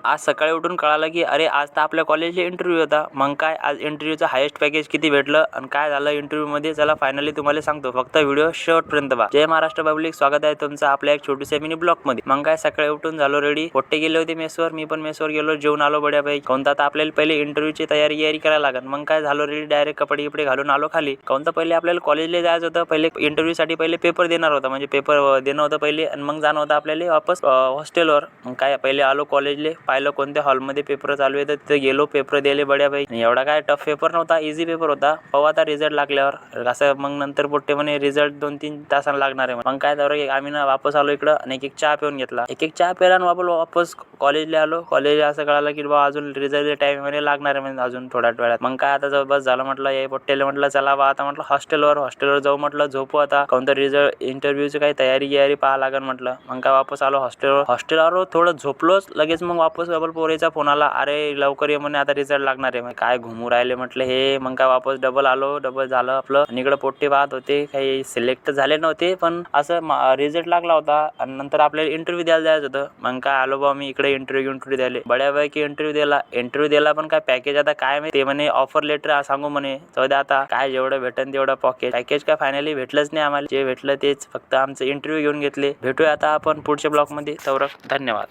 आज सकाळी उठून कळालं की अरे आज तर आपल्या कॉलेजला इंटरव्ह्यू होता. मग काय आज इंटरव्ह्यूचं हायेस्ट पॅकेज किती भेटलं आणि काय झालं इंटरव्ह्यूमध्ये चला फायनली तुम्हाला सांगतो. फक्त व्हिडिओ शेवटपर्यंत पहा. जय महाराष्ट्र पब्लिक, स्वागत आहे तुमचं आपल्या एक छोट्याशा मिनी ब्लॉगमध्ये. मग काय सकाळी उठून झालो रेडी. पोट्टे गेले होते मेसवर, मी पण मेसवर गेलो, जेवून आलो बड्यापैकी. कोणता आता आपल्याला पहिले इंटरव्ह्यूची तयारी करायला लागेल. मग काय झालो रेडी, डायरेक्ट कपडे घालून आलो खाली. कोणता पहिले आपल्याला कॉलेजला जायचं होतं. पहिले इंटरव्ह्यूसाठी पहिले पेपर देणार होता, म्हणजे पेपर देणं होतं पहिले आणि मग जाणं होतं आपल्याला वापस हॉस्टेलवर. मग काय पहिले आलो कॉलेजले, पाहिलं कोणत्या हॉलमध्ये पेपर चालू आहे तर तिथे गेलो, पेपर द्यायला बड्यापैकी. एवढा काय टफ पेपर नव्हता, इझी पेपर होता. पाहू आता रिझल्ट लागल्यावर असं. मग नंतर पोट्टे म्हणे रिझल्ट 2-3 तासांना लागणार आहे. मग काय तर आम्ही ना वापस आलो इकडं आणि एक चहा पिऊन घेतला. एक चहा प्यायला आणि वापस कॉलेजला आलो. कॉलेजला असं कळालं की बा अजून रिझल्ट टाइम मध्ये लागणार आहे, म्हणजे अजून थोड्या वेळात. मग काय आता बस झालं म्हटलं, हे पोट्टेला म्हटलं चला बा आता म्हटलं हॉस्टेलवर जाऊ म्हटलं, झोपू आता. कोणतं रिझल्ट इंटरव्ह्यूची काही तयारी पाहा लागेल म्हटलं. मग काय वापस आलो हॉस्टेलवर थोडं झोपलोच. लगेच मग वापस पोरीचा फोन आला, अरे लवकर ये म्हणे आता रिझल्ट लागणार आहे. काय घुमू राहिले म्हटलं हे. मग काय वापस डबल झालं आपलं. आणि इकडे पोट्टे पाहत होते, काही सिलेक्ट झाले नव्हते पण असं रिझल्ट लागला होता आणि नंतर आपल्याला इंटरव्ह्यू द्यायला जायचं होतं. मग काय आलो बा मी इकडे इंटरव्ह्यू द्यायला. बड्यापैकी इंटरव्ह्यू दिला पण काय पॅकेज आता काय ते म्हणे ऑफर लेटर सांगू म्हणे. जाऊ दे आता काय जेवढं भेटन तेवढं पॅकेज काय फायनली भेटलंच नाही आम्हाला. जे भेटलं तेच फक्त आमचं इंटरव्ह्यू घेऊन घेतले. भेटूया आता आपण पुढच्या ब्लॉग मध्ये. धन्यवाद.